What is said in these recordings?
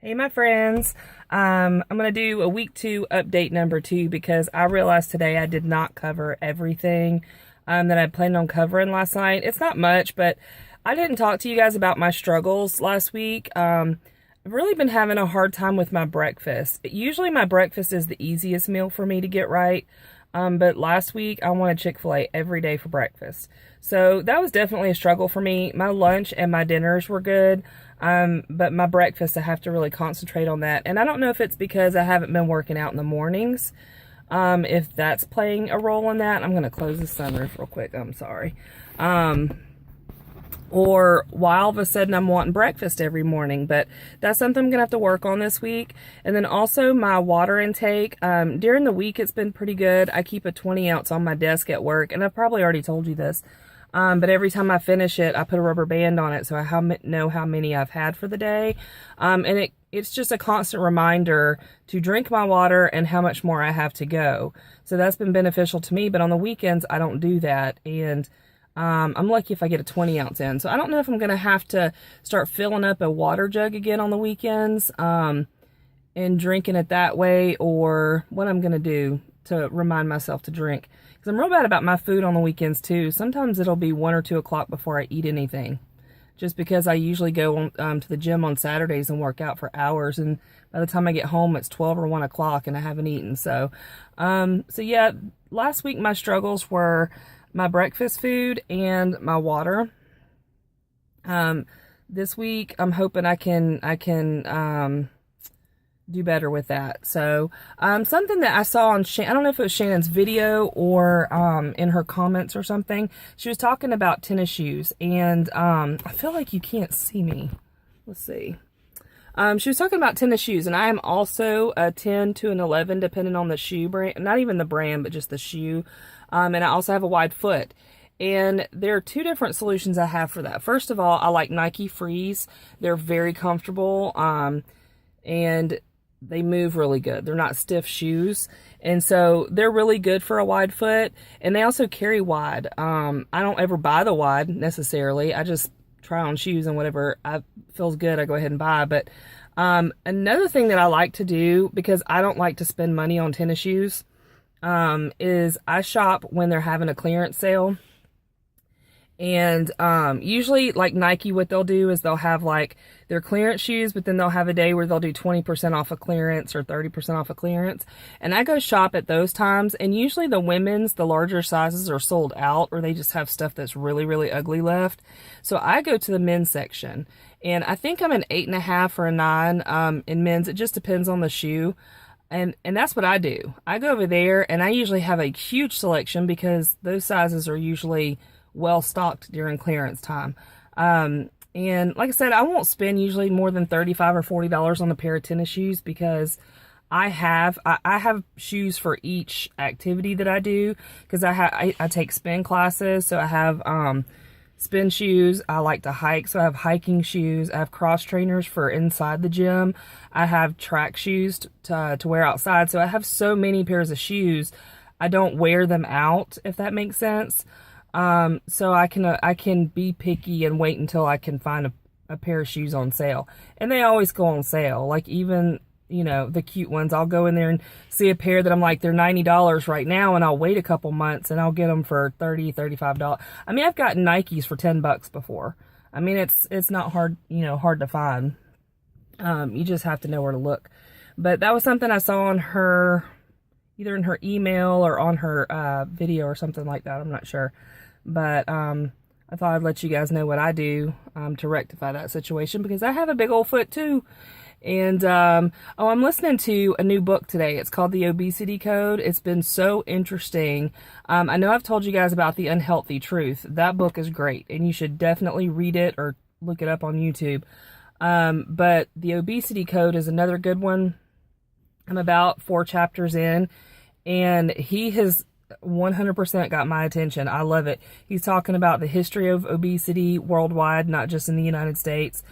Hey, my friends. I'm going to do a week 2 update number 2 because I realized today I did not cover everything that I planned on covering last night. It's not much, but I didn't talk to you guys about my struggles last week. I've really been having a hard time with my breakfast. Usually my breakfast is the easiest meal for me to get right. But last week I wanted Chick-fil-A every day for breakfast. So that was definitely a struggle for me. My lunch and my dinners were good. But my breakfast, I have to really concentrate on that. And I don't know if it's because I haven't been working out in the mornings. If that's playing a role in that. I'm going to close the sunroof real quick. I'm sorry. Or why all of a sudden I'm wanting breakfast every morning. But that's something I'm going to have to work on this week. And then also my water intake. During the week, it's been pretty good. I keep a 20 ounce on my desk at work. And I've probably already told you this. But every time I finish it, I put a rubber band on it so I know how many I've had for the day. And it's just a constant reminder to drink my water and how much more I have to go. So that's been beneficial to me. But on the weekends, I don't do that. And I'm lucky if I get a 20 ounce in. So I don't know if I'm going to have to start filling up a water jug again on the weekends and drinking it that way, or what I'm going to do to remind myself to drink. Because I'm real bad about my food on the weekends too. Sometimes it'll be 1 or 2 o'clock before I eat anything. Just because I usually go to the gym on Saturdays and work out for hours. And by the time I get home, it's 12 or 1 o'clock and I haven't eaten. So yeah, last week my struggles were my breakfast food and my water. This week I'm hoping I can do better with that. So something that I saw on I don't know if it was Shannon's video or in her comments or something. She was talking about tennis shoes, and I feel like you can't see me. Let's see. She was talking about tennis shoes, and I am also a 10 to an 11 depending on the shoe brand, not even the brand, but just the shoe. And I also have a wide foot. And there are 2 different solutions I have for that. First of all, I like Nike Frees. They're very comfortable, and they move really good. They're not stiff shoes. And so they're really good for a wide foot. And they also carry wide. I don't ever buy the wide necessarily. I just try on shoes, and whatever feels good, I go ahead and buy. But another thing that I like to do, because I don't like to spend money on tennis shoes, is I shop when they're having a clearance sale. And usually, like Nike, what they'll do is they'll have like their clearance shoes, but then they'll have a day where they'll do 20% off of clearance or 30% off of clearance. And I go shop at those times, and usually the women's, the larger sizes are sold out, or they just have stuff that's really, really ugly left. So I go to the men's section, and I think I'm an 8.5 or a 9 in men's. It just depends on the shoe. And that's what I do. I go over there, and I usually have a huge selection because those sizes are usually well stocked during clearance time. And like I said, I won't spend usually more than $35 or $40 on a pair of tennis shoes, because I have shoes for each activity that I do, because I take spin classes. So I have spin shoes. I like to hike, so I have hiking shoes. I have cross trainers for inside the gym. I have track shoes to wear outside. So I have so many pairs of shoes. I don't wear them out, if that makes sense. So I can be picky and wait until I can find a pair of shoes on sale. And they always go on sale. Like, even, the cute ones, I'll go in there and see a pair that I'm like, they're $90 right now, and I'll wait a couple months and I'll get them for $30, $35. I mean, I've gotten Nikes for $10 before. I mean, it's not hard, hard to find. You just have to know where to look. But that was something I saw on her, either in her email or on her video or something like that. I'm not sure. But I thought I'd let you guys know what I do to rectify that situation, because I have a big old foot too. And I'm listening to a new book today. It's called The Obesity Code. It's been so interesting. I know I've told you guys about The Unhealthy Truth. That book is great, and you should definitely read it or look it up on YouTube. But The Obesity Code is another good one. I'm about 4 chapters in, and he has 100% got my attention. I love it. He's talking about the history of obesity worldwide, not just in the United States.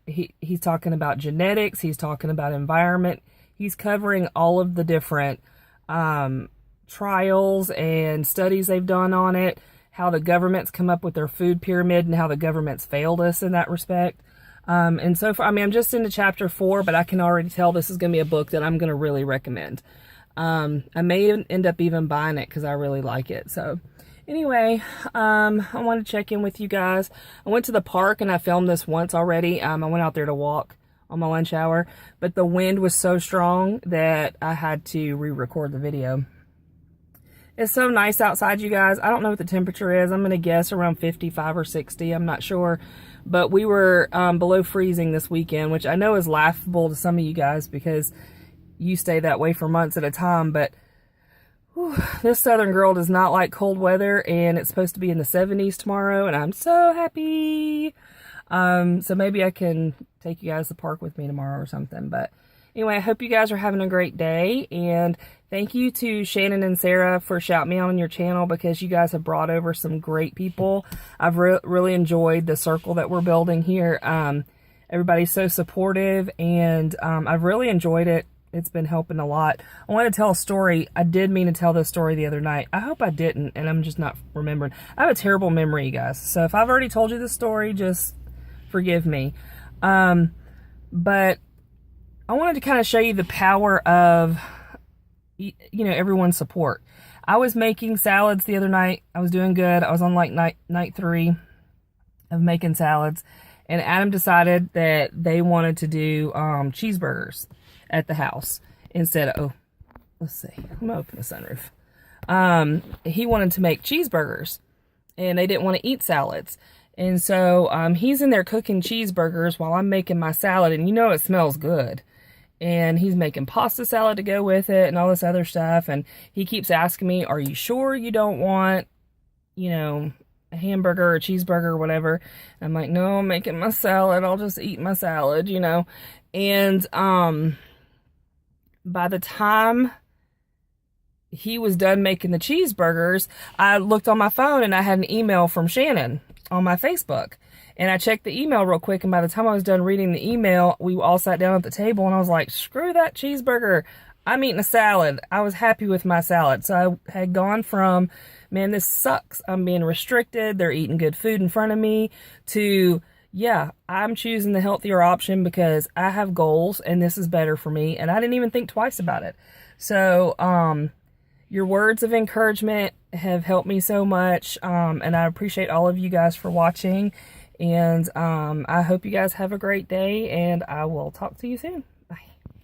He's talking about genetics. He's talking about environment. He's covering all of the different trials and studies they've done on it, how the government's come up with their food pyramid and how the government's failed us in that respect. And so far, I mean, I'm just into chapter 4, but I can already tell this is going to be a book that I'm going to really recommend. I may end up even buying it because I really like it. So anyway, I want to check in with you guys. I went to the park and I filmed this once already. I went out there to walk on my lunch hour, but the wind was so strong that I had to re-record the video. It's so nice outside, you guys. I don't know what the temperature is. I'm going to guess around 55 or 60. I'm not sure. But we were below freezing this weekend, which I know is laughable to some of you guys because you stay that way for months at a time. But whew, this southern girl does not like cold weather, and it's supposed to be in the 70s tomorrow, and I'm so happy. So maybe I can take you guys to the park with me tomorrow or something. But anyway, I hope you guys are having a great day, and thank you to Shannon and Sarah for shouting me out on your channel because you guys have brought over some great people. I've really enjoyed the circle that we're building here. Everybody's so supportive, and I've really enjoyed it. It's been helping a lot. I want to tell a story. I did mean to tell this story the other night. I hope I didn't, and I'm just not remembering. I have a terrible memory, you guys. So if I've already told you this story, just forgive me. But I wanted to kind of show you the power of, you know, everyone's support. I was making salads the other night. I was doing good. I was on like night 3 of making salads. And Adam decided that they wanted to do cheeseburgers at the house instead of, oh, let's see. I'm going to open the sunroof. He wanted to make cheeseburgers, and they didn't want to eat salads. And so he's in there cooking cheeseburgers while I'm making my salad, and you know it smells good. And he's making pasta salad to go with it and all this other stuff. And he keeps asking me, are you sure you don't want, you know, a hamburger or a cheeseburger or whatever? And I'm like, no, I'm making my salad. I'll just eat my salad, you know. And by the time he was done making the cheeseburgers, I looked on my phone and I had an email from Shannon on my Facebook. And I checked the email real quick, and by the time I was done reading the email, we all sat down at the table, and I was like, screw that cheeseburger. I'm eating a salad. I was happy with my salad. So I had gone from, man, this sucks. I'm being restricted. They're eating good food in front of me, to, yeah, I'm choosing the healthier option because I have goals, and this is better for me. And I didn't even think twice about it. So, your words of encouragement have helped me so much, and I appreciate all of you guys for watching. And I hope you guys have a great day, and I will talk to you soon.